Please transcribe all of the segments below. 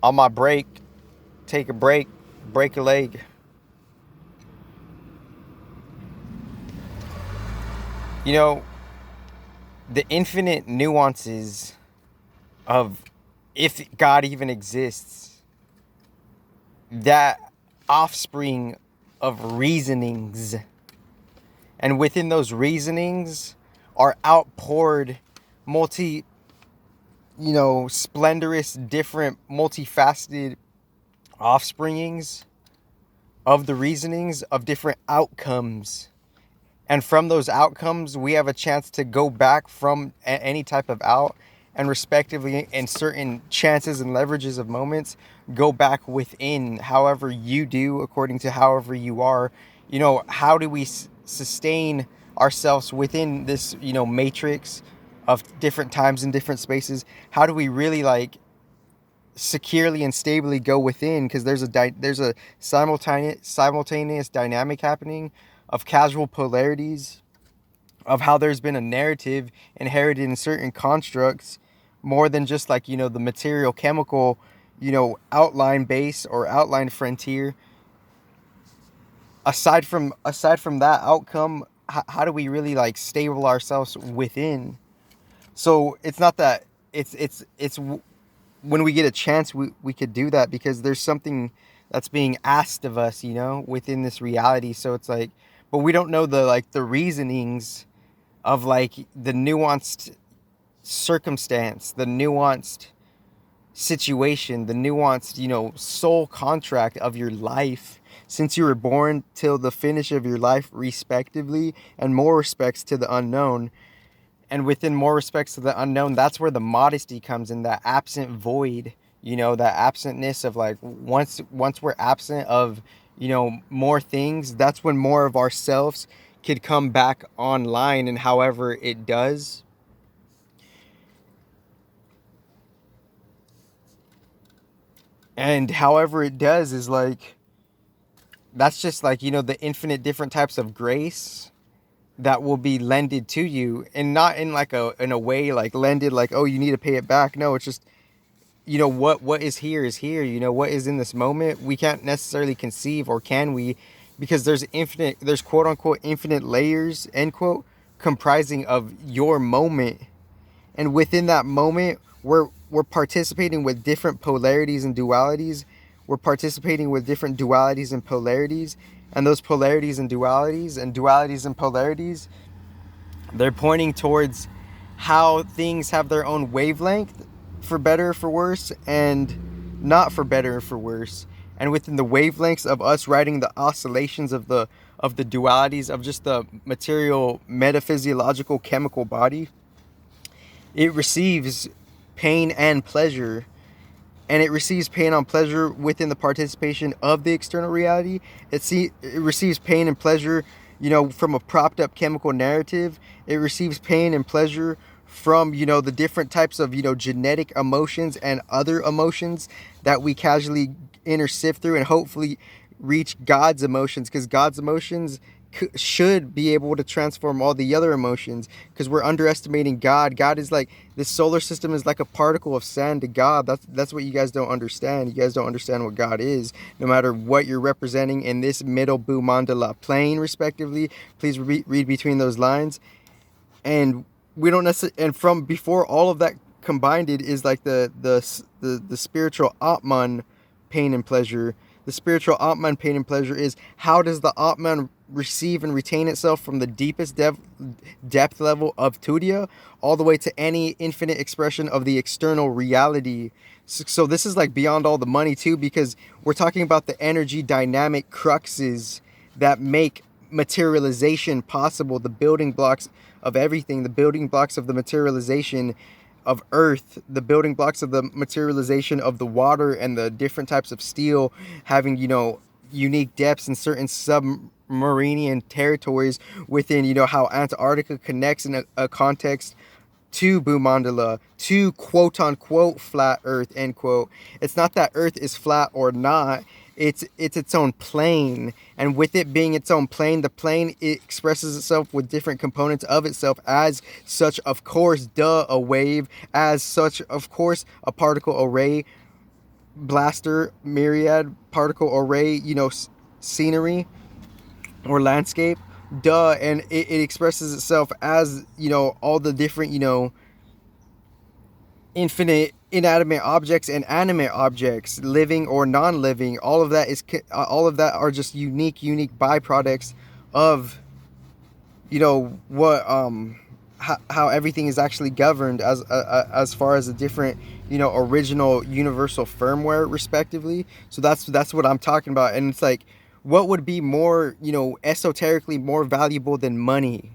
On my break, take a break, break a leg. You know, the infinite nuances of if God even exists, that offspring of reasonings. And within those reasonings are outpoured multi, splendorous, different, multifaceted offspringings of the reasonings of different outcomes. And from those outcomes, we have a chance to go back from any type of out and respectively in certain chances and leverages of moments, go back within however you do, according to however you are. How do we sustain ourselves within this, matrix of different times and different spaces? How do we really securely and stably go within? Because there's a simultaneous dynamic happening of casual polarities, of how there's been a narrative inherited in certain constructs more than just the material chemical, outline base or outline frontier. Aside from that outcome, how do we really stable ourselves within? So it's not that it's when we get a chance, we could do that, because there's something that's being asked of us, within this reality. So it's but we don't know the reasonings of the nuanced circumstance, the nuanced situation, the nuanced, soul contract of your life since you were born till the finish of your life, respectively, and more respects to the unknown. And within more respects to the unknown, that's where the modesty comes in, that absent void, that absentness of once we're absent of, more things, that's when more of ourselves could come back online. And however it does, is that's just the infinite different types of grace that will be lended to you, and not in in a way lended oh, you need to pay it back. No, it's just what is here is here. What is in this moment, we can't necessarily conceive, or can we? Because there's quote unquote infinite layers, end quote, comprising of your moment. And within that moment, we're participating with different polarities and dualities. We're participating with different dualities and polarities. And those polarities and polarities, they're pointing towards how things have their own wavelength, for better or for worse, and not for better or for worse. And within the wavelengths of us riding the oscillations of the dualities of just the material, metaphysiological, chemical body, it receives pain and pleasure. And it receives pain and pleasure within the participation of the external reality. It receives pain and pleasure, from a propped up chemical narrative. It receives pain and pleasure from, the different types of, genetic emotions and other emotions that we casually intersift through, and hopefully reach God's emotions, because God's emotions should be able to transform all the other emotions, because we're underestimating God. God is this solar system is like a particle of sand to God. That's what you guys don't understand. You guys don't understand what God is, no matter what you're representing in this middle Bhumandala plane, respectively. Please read between those lines. And we don't necessarily, and from before all of that combined, it is the spiritual Atman pain and pleasure. The spiritual Atman pain and pleasure is, how does the Atman receive and retain itself from the deepest depth level of Tudya all the way to any infinite expression of the external reality. So this is beyond all the money too, because we're talking about the energy dynamic cruxes that make materialization possible, the building blocks of everything, the building blocks of the materialization of earth, the building blocks of the materialization of the water, and the different types of steel having, unique depths in certain submarine territories within, how Antarctica connects in a context to Bhumandala, to quote unquote flat earth, end quote. It's not that earth is flat or not. It's its own plane, and with it being its own plane, the plane, it expresses itself with different components of itself. As such, of course, a wave. As such, of course, a particle array. blaster myriad particle array, scenery or landscape. Duh. And it expresses itself as, all the different, infinite inanimate objects and animate objects, living or non-living. All of that are just unique byproducts of, what how everything is actually governed as far as the different, original universal firmware respectively. So that's what I'm talking about. And it's like, what would be more, esoterically more valuable than money?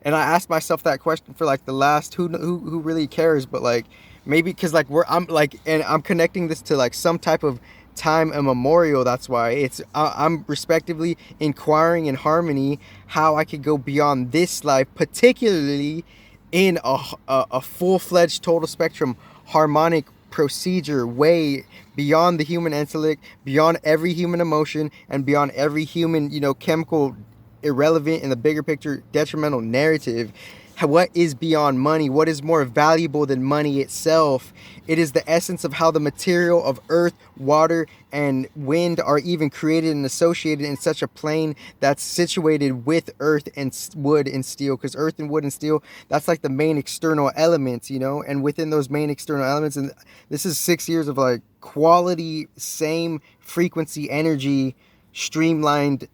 And I asked myself that question for like the last, who really cares, but like, maybe because like I'm like, and I'm connecting this to like some type of time immemorial. That's why I'm respectively inquiring in harmony how I could go beyond this life, particularly in a full-fledged total spectrum harmonic procedure, way beyond the human intellect, beyond every human emotion, and beyond every human, chemical irrelevant in the bigger picture detrimental narrative. What is beyond money? What is more valuable than money itself? It is the essence of how the material of earth, water, and wind are even created and associated in such a plane that's situated with earth and wood and steel. Because earth and wood and steel, that's like the main external elements, and within those main external elements, and this is 6 years of like quality, same frequency, energy, streamlined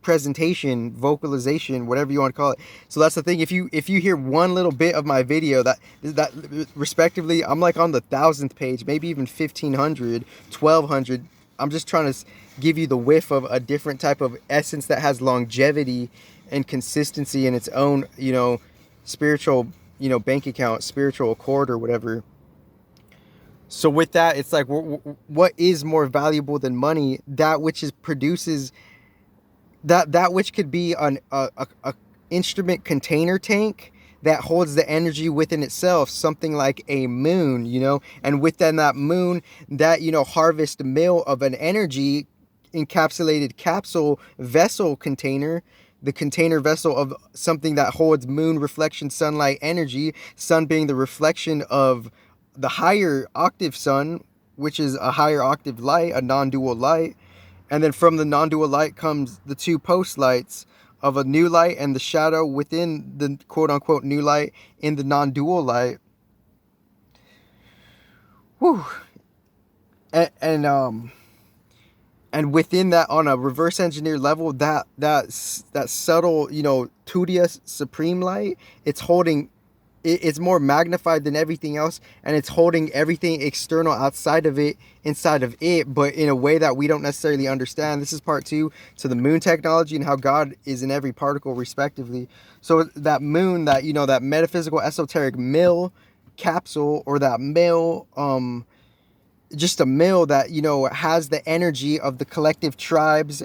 presentation, vocalization, whatever you want to call it. So that's the thing. If you hear one little bit of my video, that respectively, I'm like on the 1,000th page, maybe even 1,500, 1,200. I'm just trying to give you the whiff of a different type of essence that has longevity and consistency in its own, spiritual, bank account, spiritual accord or whatever. So with that, it's like, what is more valuable than money? That which produces that which could be a instrument container tank that holds the energy within itself, something like a moon, and within that moon, that, harvest mill of an energy encapsulated capsule vessel container, the container vessel of something that holds moon reflection sunlight energy, sun being the reflection of the higher octave sun, which is a higher octave light, a non-dual light. And then from the non-dual light comes the two post lights of a new light and the shadow within the quote-unquote new light in the non-dual light. Whew. And within that, on a reverse engineer level, that subtle, Tudia supreme light, it's more magnified than everything else, and it's holding everything external outside of it inside of it, but in a way that we don't necessarily understand. This is part 2 to the moon technology and how God is in every particle respectively. So that moon, that that metaphysical esoteric mill capsule, or that mill, just a mill that has the energy of the collective tribes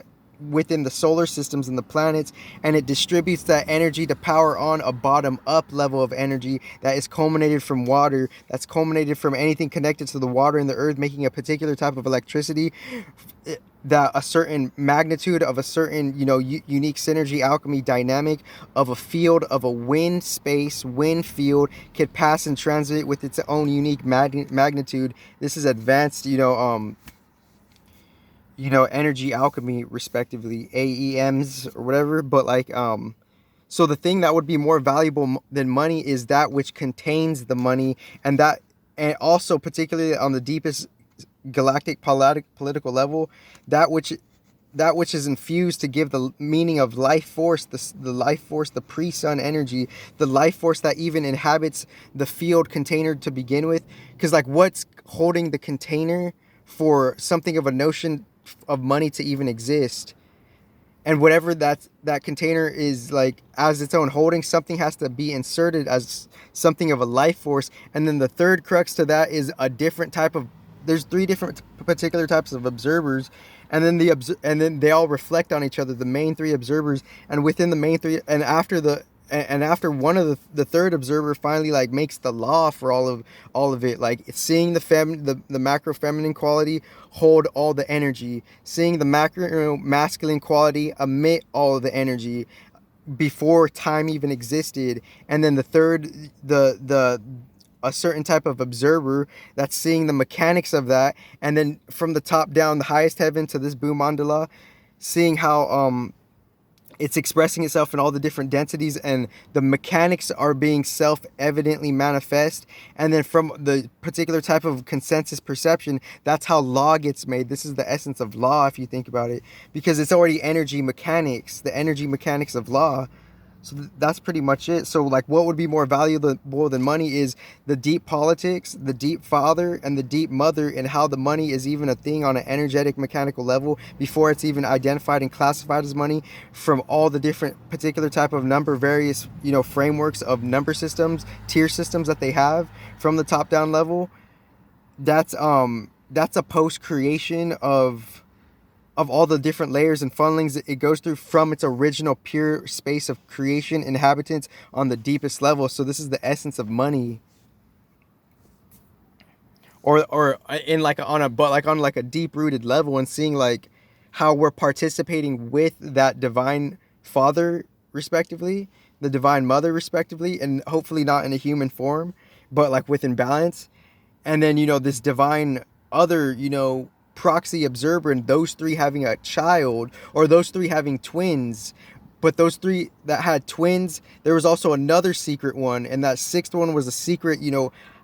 within the solar systems and the planets, and it distributes that energy to power on a bottom up level of energy that is culminated from water, that's culminated from anything connected to the water and the earth, making a particular type of electricity that a certain magnitude of a certain unique synergy alchemy dynamic of a field of a wind field could pass and transit with its own unique magnitude. This is advanced energy alchemy respectively, AEMs or whatever. But like, so the thing that would be more valuable than money is that which contains the money, and also particularly on the deepest galactic political level, that which is infused to give the meaning of life force, the life force, the pre-sun energy, the life force that even inhabits the field container to begin with. Because like, what's holding the container for something of a notion of money to even exist? And whatever that container is, like, as its own holding, something has to be inserted as something of a life force. And then the third crux to that is a different type of, there's 3 different particular types of observers, and then they all reflect on each other, the main 3 observers. And within the main 3, and after one of the third observer finally like makes the law for all of it, like seeing the macro feminine quality hold all the energy, seeing the macro masculine quality emit all of the energy before time even existed. And then the third, a certain type of observer that's seeing the mechanics of that, and then from the top down, the highest heaven to this Bhumandala, seeing how it's expressing itself in all the different densities, and the mechanics are being self-evidently manifest. And then from the particular type of consensus perception, that's how law gets made. This is the essence of law, if you think about it, because it's already energy mechanics, the energy mechanics of law. So that's pretty much it. So like, what would be more valuable than money is the deep politics, the deep father, and the deep mother, and how the money is even a thing on an energetic mechanical level before it's even identified and classified as money, from all the different particular type of number, various, frameworks of number systems, tier systems that they have from the top down level. That's a post creation of all the different layers and funnelings it goes through from its original pure space of creation inhabitants on the deepest level. So this is the essence of money. Or in like on a deep rooted level, and seeing like how we're participating with that divine father respectively, the divine mother respectively, and hopefully not in a human form, but like within balance. And then this divine other, proxy observer, and those three having a child, or those three having twins. But those three that had twins, there was also another secret one, and that sixth one was a secret,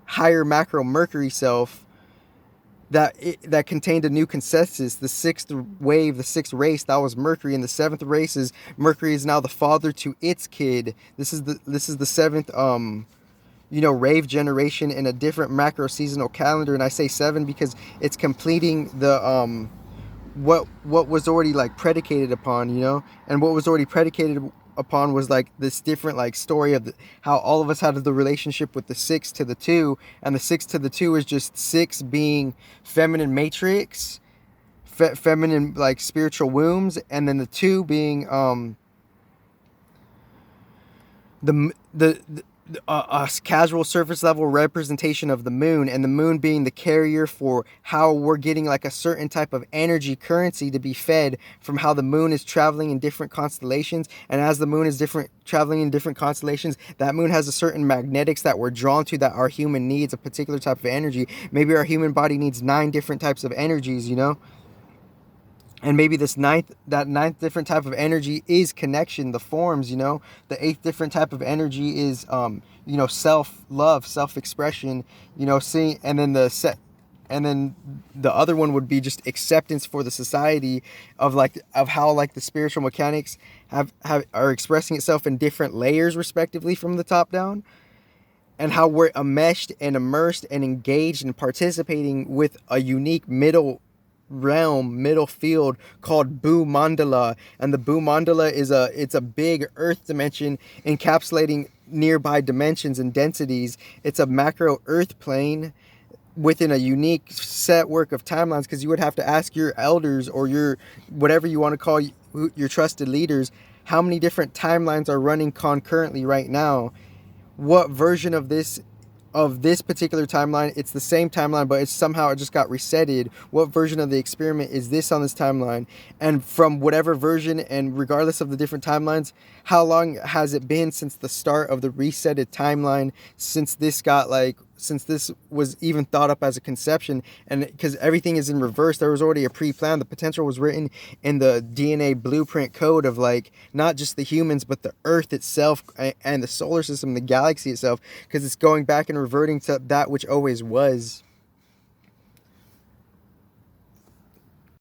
higher macro Mercury self that contained a new consensus. The sixth wave, the sixth race, that was Mercury, and the seventh race is Mercury is now the father to its kid. This is the seventh rave generation in a different macro seasonal calendar. And I say 7 because it's completing the what was already like predicated upon, and what was already predicated upon was like this different like story of how all of us had the relationship with the 6 to the 2, and the 6 to the 2 is just 6 being feminine matrix, feminine like spiritual wombs, and then the 2 being a casual surface level representation of the moon, and the moon being the carrier for how we're getting like a certain type of energy currency to be fed from how the moon is traveling in different constellations. And as the moon is traveling in different constellations, that moon has a certain magnetics that we're drawn to, that our human needs a particular type of energy. Maybe our human body needs 9 different types of energies, and maybe that ninth different type of energy is connection, the forms, the 8th different type of energy is, self-love, self-expression, seeing, and then the other one would be just acceptance for the society of how like the spiritual mechanics are expressing itself in different layers respectively from the top down, and how we're enmeshed and immersed and engaged and participating with a unique middle field called Bhumandala. And the Bhumandala it's a big earth dimension encapsulating nearby dimensions and densities. It's a macro earth plane within a unique set work of timelines, because you would have to ask your elders, or your whatever you want to call your trusted leaders, how many different timelines are running concurrently right now. What version of this particular timeline, it's the same timeline, but it's somehow it just got resetted. What version of the experiment is this on this timeline? And from whatever version, and regardless of the different timelines, how long has it been since the start of the resetted timeline, since this was even thought up as a conception? And because everything is in reverse, there was already a pre-plan. The potential was written in the DNA blueprint code of like not just the humans, but the earth itself and the solar system, the galaxy itself, because it's going back and reverting to that which always was.